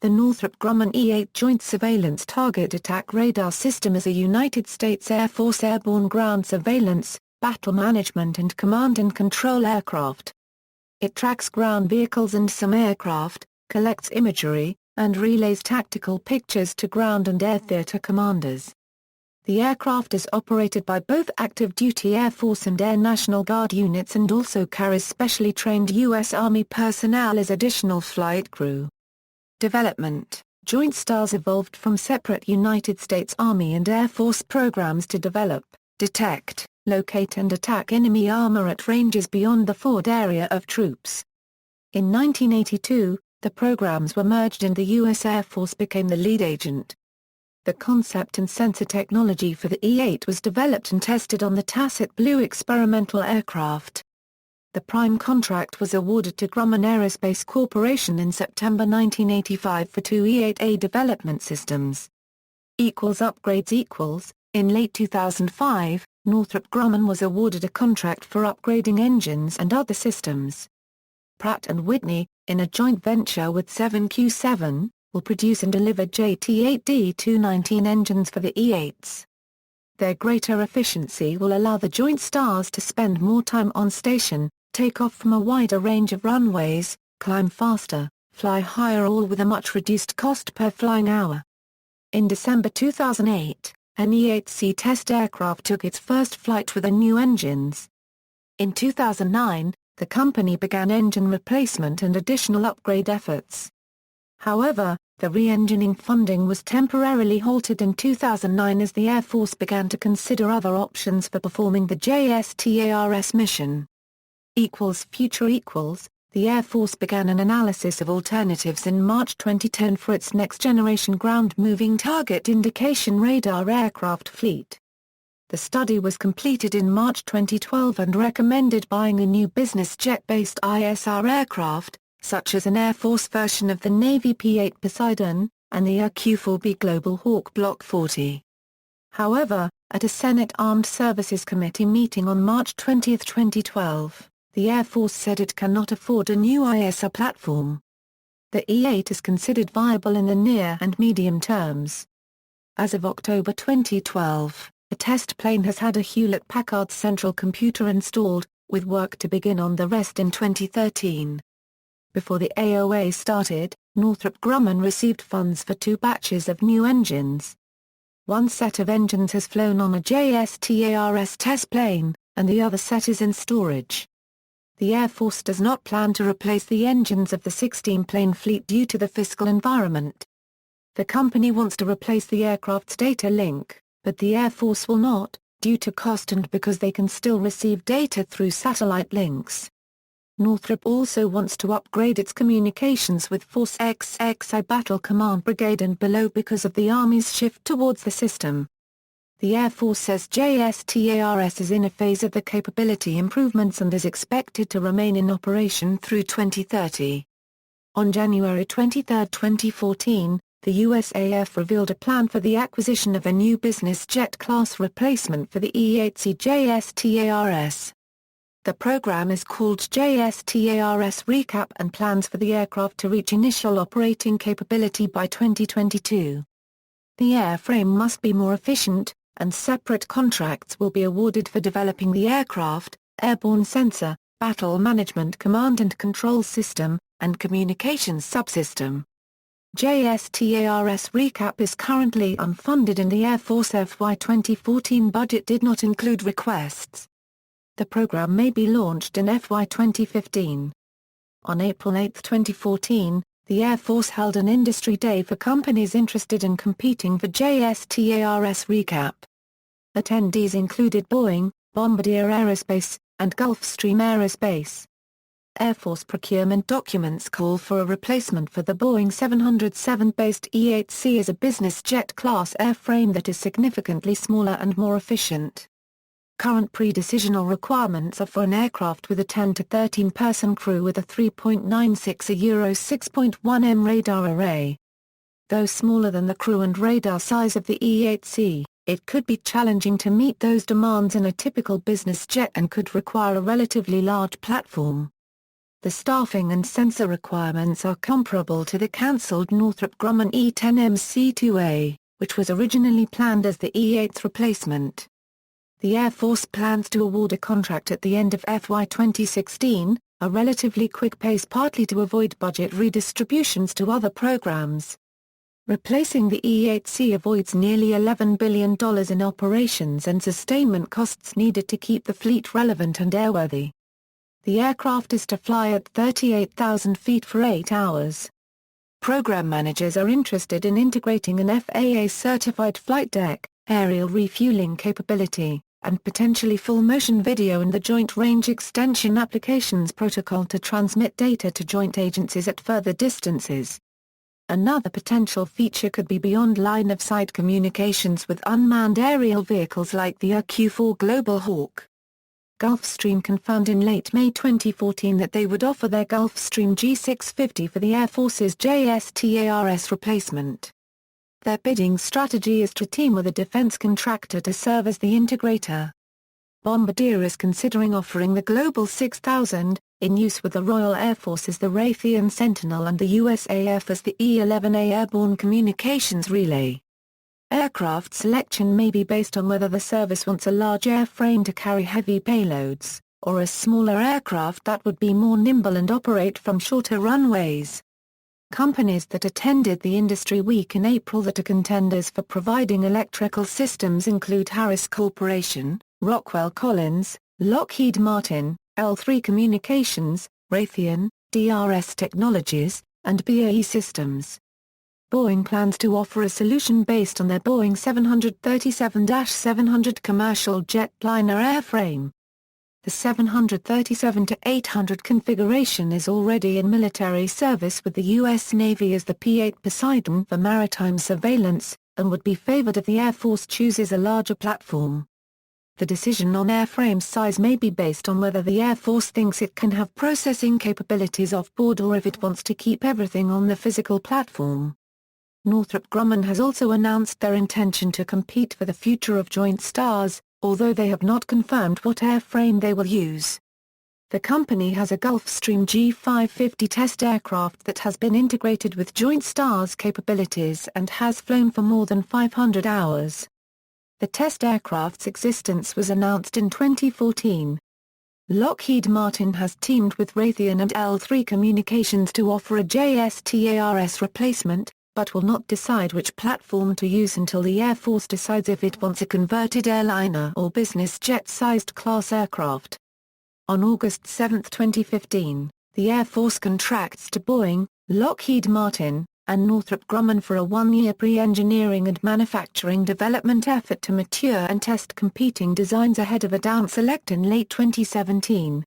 The Northrop Grumman E-8 Joint Surveillance Target Attack Radar System is a United States Air Force airborne ground surveillance, battle management and command and control aircraft. It tracks ground vehicles and some aircraft, collects imagery, and relays tactical pictures to ground and air theater commanders. The aircraft is operated by both active-duty Air Force and Air National Guard units and also carries specially trained U.S. Army personnel as additional flight crew. Development: Joint STARS evolved from separate United States Army and Air Force programs to develop, detect, locate and attack enemy armor at ranges beyond the forward area of troops. In 1982, the programs were merged and the U.S. Air Force became the lead agent. The concept and sensor technology for the E-8 was developed and tested on the Tacit Blue experimental aircraft. The prime contract was awarded to Grumman Aerospace Corporation in September 1985 for 2 E-8A development systems. Upgrades. In late 2005, Northrop Grumman was awarded a contract for upgrading engines and other systems. Pratt & Whitney, in a joint venture with 7Q7, will produce and deliver JT8D219 engines for the E-8s. Their greater efficiency will allow the Joint STARS to spend more time on station, take off from a wider range of runways, climb faster, fly higher, all with a much reduced cost per flying hour. In December 2008, an E-8C test aircraft took its first flight with the new engines. In 2009, the company began engine replacement and additional upgrade efforts. However, the re-engining funding was temporarily halted in 2009 as the Air Force began to consider other options for performing the JSTARS mission. The Air Force began an analysis of alternatives in March 2010 for its next-generation ground-moving target indication radar aircraft fleet. The study was completed in March 2012 and recommended buying a new business jet-based ISR aircraft, such as an Air Force version of the Navy P-8 Poseidon, and the RQ-4B Global Hawk Block 40. However, at a Senate Armed Services Committee meeting on March 20, 2012, the Air Force said it cannot afford a new ISR platform. The E-8 is considered viable in the near and medium terms. As of October 2012, a test plane has had a Hewlett-Packard central computer installed, with work to begin on the rest in 2013. Before the AOA started, Northrop Grumman received funds for 2 batches of new engines. One set of engines has flown on a JSTARS test plane, and the other set is in storage. The Air Force does not plan to replace the engines of the 16-plane fleet due to the fiscal environment. The company wants to replace the aircraft's data link, but the Air Force will not, due to cost and because they can still receive data through satellite links. Northrop also wants to upgrade its communications with Force XXI Battle Command Brigade and below because of the Army's shift towards the system. The Air Force says JSTARS is in a phase of the capability improvements and is expected to remain in operation through 2030. On January 23, 2014, the USAF revealed a plan for the acquisition of a new business jet-class replacement for the E-8C JSTARS. The program is called JSTARS Recap and plans for the aircraft to reach initial operating capability by 2022. The airframe must be more efficient, and separate contracts will be awarded for developing the aircraft, airborne sensor, battle management command and control system, and communications subsystem. JSTARS Recap is currently unfunded and the Air Force FY 2014 budget did not include requests. The program may be launched in FY 2015. On April 8, 2014, the Air Force held an industry day for companies interested in competing for JSTARS Recap. Attendees included Boeing, Bombardier Aerospace, and Gulfstream Aerospace. Air Force procurement documents call for a replacement for the Boeing 707-based E-8C as a business jet-class airframe that is significantly smaller and more efficient. Current pre-decisional requirements are for an aircraft with a 10 to 13-person crew with a 3.96 Euro 6.1 M radar array. Though smaller than the crew and radar size of the E-8C, it could be challenging to meet those demands in a typical business jet and could require a relatively large platform. The staffing and sensor requirements are comparable to the cancelled Northrop Grumman E-10MC-2A, which was originally planned as the E-8's replacement. The Air Force plans to award a contract at the end of FY 2016, a relatively quick pace partly to avoid budget redistributions to other programs. Replacing the E-8C avoids nearly $11 billion in operations and sustainment costs needed to keep the fleet relevant and airworthy. The aircraft is to fly at 38,000 feet for 8 hours. Program managers are interested in integrating an FAA-certified flight deck, aerial refueling capability, and potentially full-motion video in the Joint Range Extension Applications Protocol to transmit data to joint agencies at further distances. Another potential feature could be beyond line-of-sight communications with unmanned aerial vehicles like the RQ-4 Global Hawk. Gulfstream confirmed in late May 2014 that they would offer their Gulfstream G650 for the Air Force's JSTARS replacement. Their bidding strategy is to team with a defense contractor to serve as the integrator. Bombardier is considering offering the Global 6000, in use with the Royal Air Force as the Raytheon Sentinel and the USAF as the E-11A Airborne Communications Relay. Aircraft selection may be based on whether the service wants a large airframe to carry heavy payloads, or a smaller aircraft that would be more nimble and operate from shorter runways. Companies that attended the Industry Week in April that are contenders for providing electrical systems include Harris Corporation, Rockwell Collins, Lockheed Martin, L3 Communications, Raytheon, DRS Technologies, and BAE Systems. Boeing plans to offer a solution based on their Boeing 737-700 commercial jetliner airframe. The 737-800 configuration is already in military service with the U.S. Navy as the P-8 Poseidon for maritime surveillance, and would be favored if the Air Force chooses a larger platform. The decision on airframe size may be based on whether the Air Force thinks it can have processing capabilities off-board or if it wants to keep everything on the physical platform. Northrop Grumman has also announced their intention to compete for the future of Joint STARS, although they have not confirmed what airframe they will use. The company has a Gulfstream G550 test aircraft that has been integrated with Joint STARS capabilities and has flown for more than 500 hours. The test aircraft's existence was announced in 2014. Lockheed Martin has teamed with Raytheon and L3 Communications to offer a JSTARS replacement, but will not decide which platform to use until the Air Force decides if it wants a converted airliner or business jet-sized class aircraft. On August 7, 2015, the Air Force contracts to Boeing, Lockheed Martin, and Northrop Grumman for a one-year pre-engineering and manufacturing development effort to mature and test competing designs ahead of a down select in late 2017.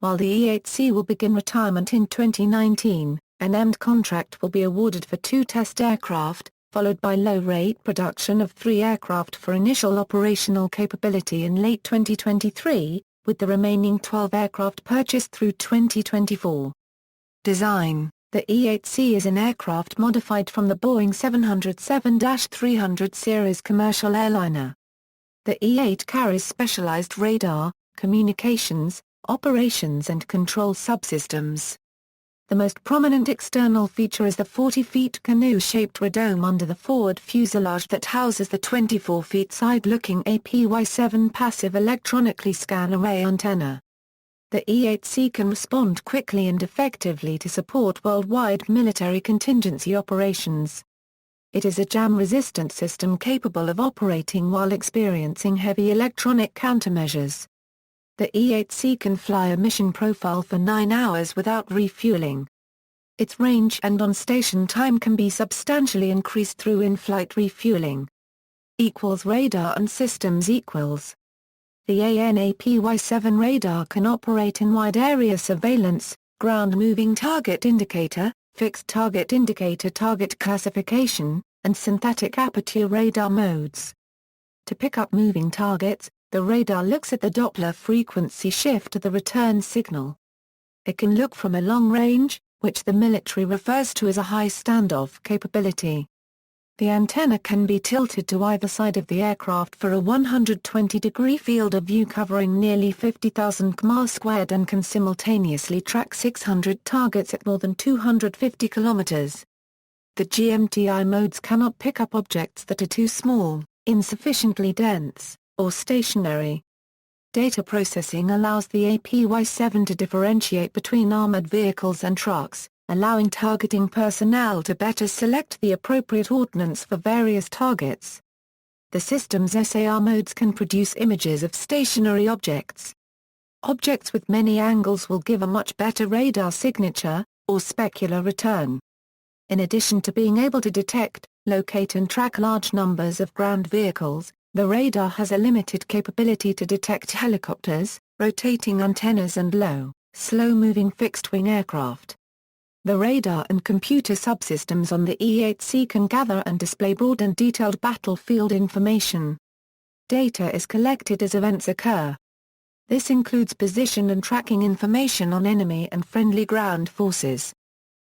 While the E-8C will begin retirement in 2019, an EMD contract will be awarded for 2 test aircraft, followed by low-rate production of 3 aircraft for initial operational capability in late 2023, with the remaining 12 aircraft purchased through 2024. Design: the E-8C is an aircraft modified from the Boeing 707-300 series commercial airliner. The E-8 carries specialized radar, communications, operations and control subsystems. The most prominent external feature is the 40-feet canoe-shaped radome under the forward fuselage that houses the 24-feet side-looking APY-7 passive electronically scan array antenna. The E-8C can respond quickly and effectively to support worldwide military contingency operations. It is a jam-resistant system capable of operating while experiencing heavy electronic countermeasures. The E-8C can fly a mission profile for 9 hours without refueling. Its range and on-station time can be substantially increased through in-flight refueling. Radar and systems equals. The ANAPY-7 radar can operate in wide area surveillance, ground moving target indicator, fixed target indicator target classification, and synthetic aperture radar modes. To pick up moving targets, the radar looks at the Doppler frequency shift of the return signal. It can look from a long range, which the military refers to as a high standoff capability. The antenna can be tilted to either side of the aircraft for a 120-degree field of view covering nearly 50,000 km² and can simultaneously track 600 targets at more than 250 km. The GMTI modes cannot pick up objects that are too small, insufficiently dense, or stationary. Data processing allows the APY-7 to differentiate between armored vehicles and trucks, allowing targeting personnel to better select the appropriate ordnance for various targets. The system's SAR modes can produce images of stationary objects. Objects with many angles will give a much better radar signature, or specular return. In addition to being able to detect, locate and track large numbers of ground vehicles, the radar has a limited capability to detect helicopters, rotating antennas and low, slow-moving fixed-wing aircraft. The radar and computer subsystems on the E-8C can gather and display broad and detailed battlefield information. Data is collected as events occur. This includes position and tracking information on enemy and friendly ground forces.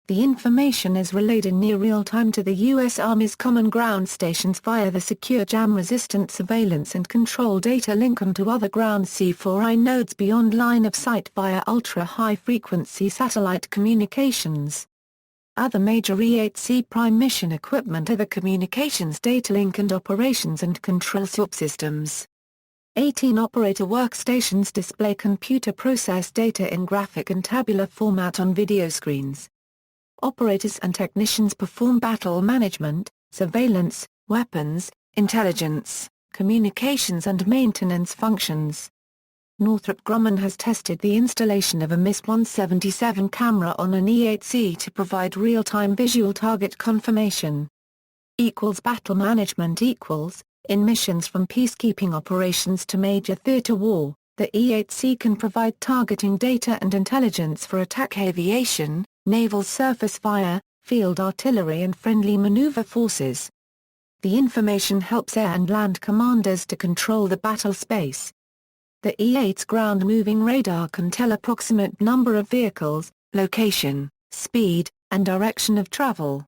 The information is relayed in near real time to the U.S. Army's Common Ground Stations via the secure jam-resistant surveillance and control data link onto other ground C4I nodes beyond line of sight via ultra-high-frequency satellite communications. Other major E-8C prime mission equipment are the communications data link and operations and control subsystems. 18 operator workstations display computer-processed data in graphic and tabular format on video screens. Operators and technicians perform battle management, surveillance, weapons, intelligence, communications and maintenance functions. Northrop Grumman has tested the installation of a MIS-177 camera on an E-8C to provide real-time visual target confirmation. Battle management in missions from peacekeeping operations to major theater war, the E-8C can provide targeting data and intelligence for attack aviation, naval surface fire, field artillery and friendly maneuver forces. The information helps air and land commanders to control the battle space. The E-8's ground-moving radar can tell approximate number of vehicles, location, speed, and direction of travel.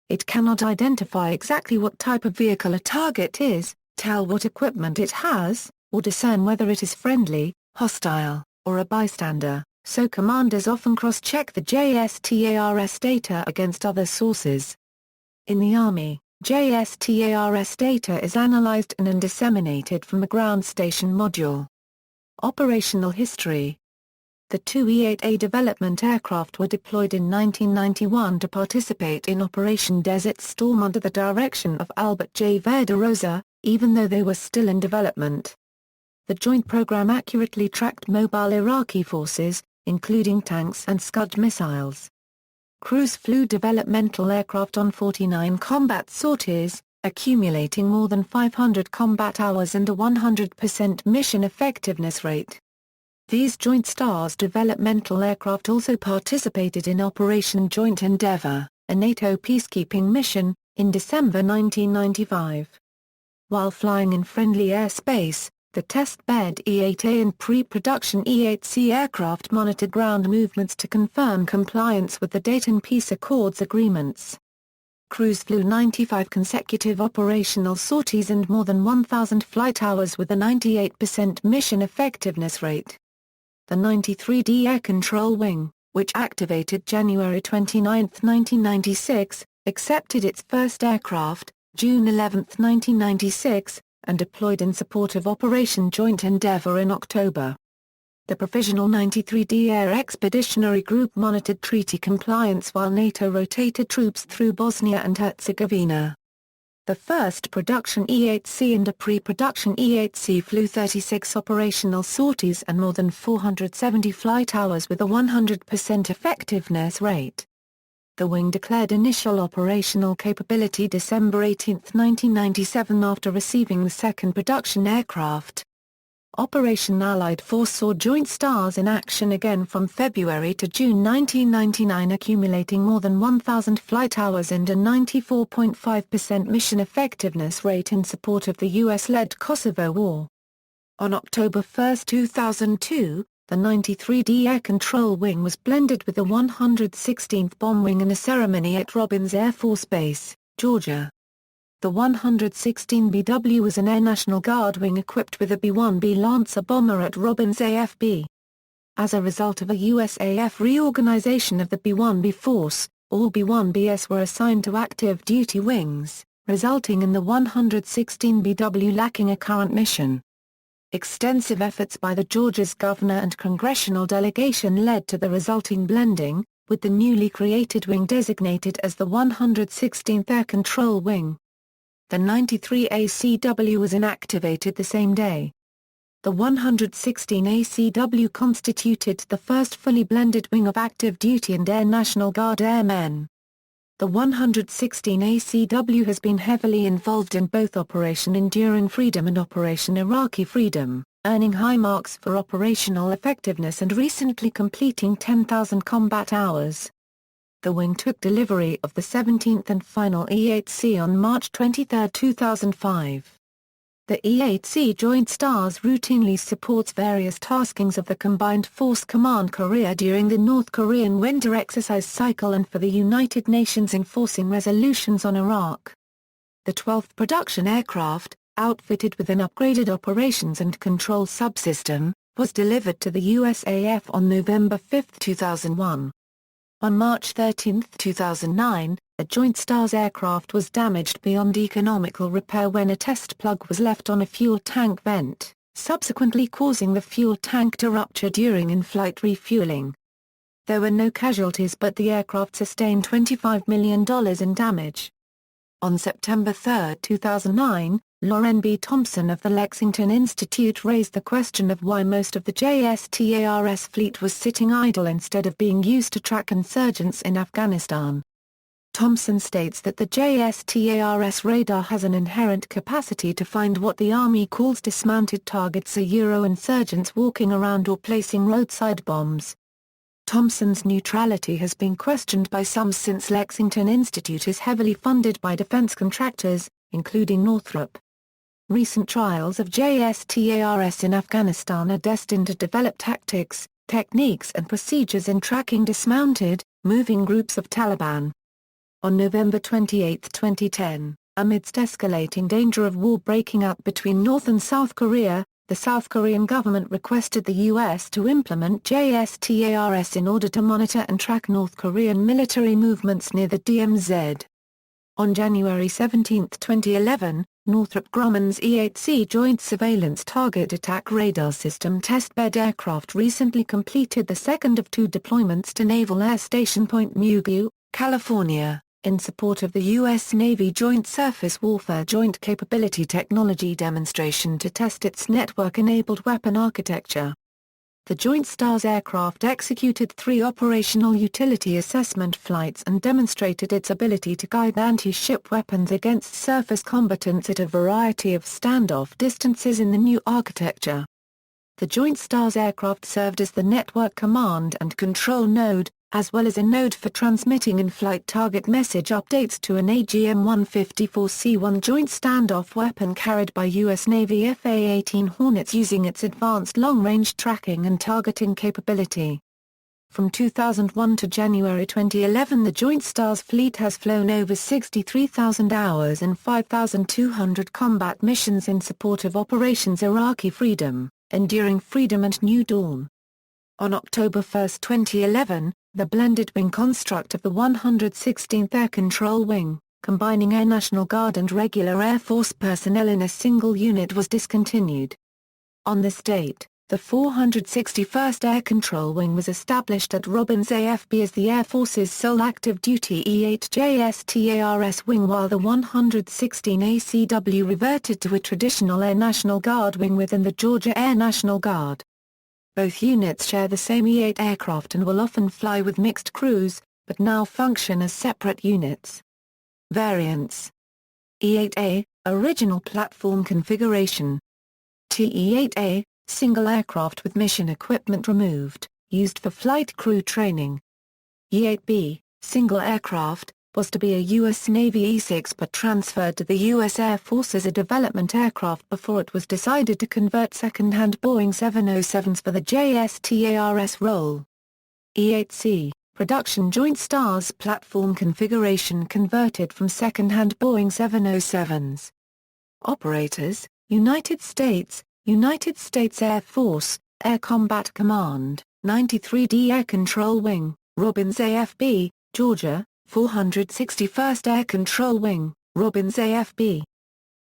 It cannot identify exactly what type of vehicle a target is, tell what equipment it has, or discern whether it is friendly, hostile, or a bystander, so commanders often cross-check the JSTARS data against other sources. In the Army, JSTARS data is analyzed and disseminated from the ground station module. Operational history. The two E-8A development aircraft were deployed in 1991 to participate in Operation Desert Storm under the direction of Albert J. Verderosa, even though they were still in development. The joint program accurately tracked mobile Iraqi forces, including tanks and Scud missiles. Crews flew developmental aircraft on 49 combat sorties, accumulating more than 500 combat hours and a 100% mission effectiveness rate. These Joint Stars developmental aircraft also participated in Operation Joint Endeavour, a NATO peacekeeping mission, in December 1995. While flying in friendly airspace, the test-bed E-8A and pre-production E-8C aircraft monitored ground movements to confirm compliance with the Dayton Peace Accords agreements. Crews flew 95 consecutive operational sorties and more than 1,000 flight hours with a 98% mission effectiveness rate. The 93D Air Control Wing, which activated January 29, 1996, accepted its first aircraft, June 11, 1996, and deployed in support of Operation Joint Endeavour in October. The Provisional 93D Air Expeditionary Group monitored treaty compliance while NATO rotated troops through Bosnia and Herzegovina. The first production E-8C and a pre-production E-8C flew 36 operational sorties and more than 470 flight hours with a 100% effectiveness rate. The wing declared initial operational capability December 18, 1997 after receiving the second production aircraft. Operation Allied Force saw Joint Stars in action again from February to June 1999, accumulating more than 1,000 flight hours and a 94.5% mission effectiveness rate in support of the US-led Kosovo War. On October 1, 2002, the 93D Air Control Wing was blended with the 116th Bomb Wing in a ceremony at Robins Air Force Base, Georgia. The 116BW was an Air National Guard wing equipped with a B-1B Lancer bomber at Robins AFB. As a result of a USAF reorganization of the B-1B force, all B-1Bs were assigned to active duty wings, resulting in the 116BW lacking a current mission. Extensive efforts by the Georgia's governor and congressional delegation led to the resulting blending, with the newly created wing designated as the 116th Air Control Wing. The 93 ACW was inactivated the same day. The 116 ACW constituted the first fully blended wing of active duty and Air National Guard airmen. The 116 ACW has been heavily involved in both Operation Enduring Freedom and Operation Iraqi Freedom, earning high marks for operational effectiveness and recently completing 10,000 combat hours. The wing took delivery of the 17th and final E-8C on March 23, 2005. The E-8C Joint Stars routinely supports various taskings of the Combined Force Command Korea during the North Korean winter exercise cycle and for the United Nations enforcing resolutions on Iraq. The 12th production aircraft, outfitted with an upgraded operations and control subsystem, was delivered to the USAF on November 5, 2001. On March 13, 2009, a Joint Stars aircraft was damaged beyond economical repair when a test plug was left on a fuel tank vent, subsequently causing the fuel tank to rupture during in-flight refueling. There were no casualties but the aircraft sustained $25 million in damage. On September 3, 2009, Lauren B. Thompson of the Lexington Institute raised the question of why most of the JSTARS fleet was sitting idle instead of being used to track insurgents in Afghanistan. Thompson states that the JSTARS radar has an inherent capacity to find what the Army calls dismounted targets, insurgents walking around or placing roadside bombs. Thompson's neutrality has been questioned by some since Lexington Institute is heavily funded by defense contractors, including Northrop. Recent trials of JSTARS in Afghanistan are destined to develop tactics, techniques and procedures in tracking dismounted, moving groups of Taliban. On November 28, 2010, amidst escalating danger of war breaking out between North and South Korea, the South Korean government requested the U.S. to implement JSTARS in order to monitor and track North Korean military movements near the DMZ. On January 17, 2011, Northrop Grumman's E-8C Joint Surveillance Target Attack Radar System testbed aircraft recently completed the second of two deployments to Naval Air Station Point Mugu, California, in support of the U.S. Navy Joint Surface Warfare Joint Capability Technology Demonstration to test its network-enabled weapon architecture. The Joint Stars aircraft executed 3 operational utility assessment flights and demonstrated its ability to guide anti-ship weapons against surface combatants at a variety of standoff distances in the new architecture. The Joint Stars aircraft served as the network command and control node, as well as a node for transmitting in-flight target message updates to an AGM-154C1 joint standoff weapon carried by U.S. Navy FA-18 Hornets using its advanced long-range tracking and targeting capability. From 2001 to January 2011, the Joint Stars fleet has flown over 63,000 hours in 5,200 combat missions in support of Operations Iraqi Freedom, Enduring Freedom and New Dawn. On October 1, 2011, the blended wing construct of the 116th Air Control Wing, combining Air National Guard and regular Air Force personnel in a single unit, was discontinued. On this date, the 461st Air Control Wing was established at Robins AFB as the Air Force's sole active-duty E-8 JSTARS wing, while the 116 ACW reverted to a traditional Air National Guard wing within the Georgia Air National Guard. Both units share the same E-8 aircraft and will often fly with mixed crews, but now function as separate units. Variants: E-8A, original platform configuration. TE-8A, single aircraft with mission equipment removed, used for flight crew training. E-8B, single aircraft, was to be a U.S. Navy E-6 but transferred to the U.S. Air Force as a development aircraft before it was decided to convert second-hand Boeing 707s for the JSTARS role. E-8C, Production Joint Stars platform configuration converted from second-hand Boeing 707s. Operators, United States Air Force, Air Combat Command, 93d Air Control Wing, Robbins AFB, Georgia, 461st Air Control Wing, Robbins AFB.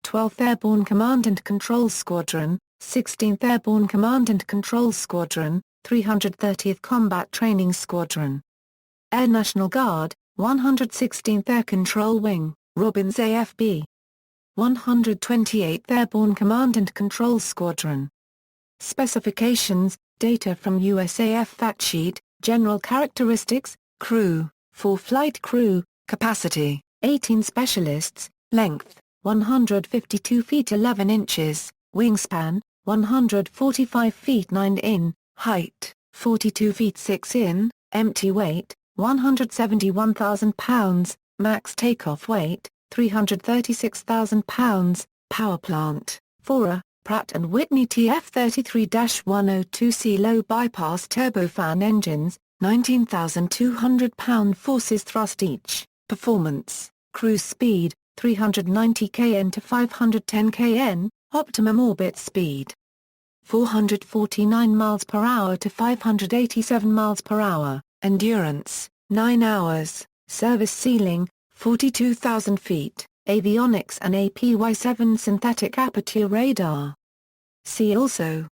12th Airborne Command and Control Squadron, 16th Airborne Command and Control Squadron, 330th Combat Training Squadron. Air National Guard, 116th Air Control Wing, Robbins AFB. 128th Airborne Command and Control Squadron. Specifications, data from USAF Fact Sheet, General Characteristics, Crew, 4 Flight Crew, Capacity, 18 Specialists, Length, 152 feet 11 inches, Wingspan, 145 feet 9 in, Height, 42 feet 6 in, Empty weight, 171,000 pounds, Max takeoff weight, 336,000 pounds, Power plant, Fora, Pratt & Whitney TF33-102C low bypass turbofan engines, 19,200 pound forces thrust each. Performance, cruise speed, 390 kn to 510 kn, optimum orbit speed. 449 miles per hour to 587 miles per hour, endurance, 9 hours, service ceiling, 42,000 feet, avionics and APY-7 synthetic aperture radar. See also: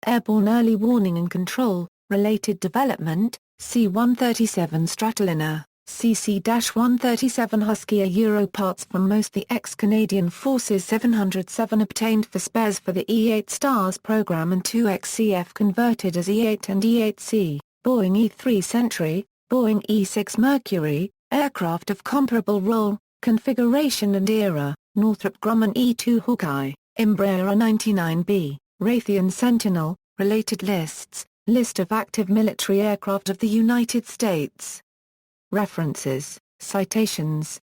Airborne early warning and control, related development, C-137 Stratoliner, CC-137 Husky Euro parts from most the ex-Canadian Forces 707 obtained for spares for the E-8 Stars program and 2 XCF converted as E-8 and E-8C, Boeing E-3 Sentry, Boeing E-6 Mercury, aircraft of comparable role, configuration and era, Northrop Grumman E-2 Hawkeye, Embraer 99B, Raytheon Sentinel, related lists, list of active military aircraft of the United States. References, citations.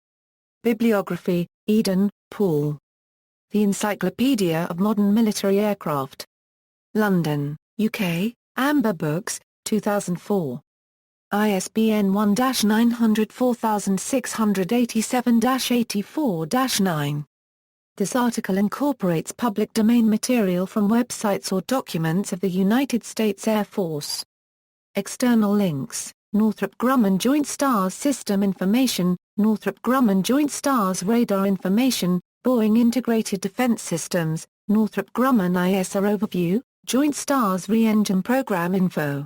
Bibliography, Eden, Paul. The Encyclopedia of Modern Military Aircraft. London, UK, Amber Books, 2004. ISBN 1-904687-84-9. This article incorporates public domain material from websites or documents of the United States Air Force. External links: Northrop Grumman Joint Stars System Information, Northrop Grumman Joint Stars Radar Information, Boeing Integrated Defense Systems, Northrop Grumman ISR Overview, Joint Stars Re-Engine Program Info.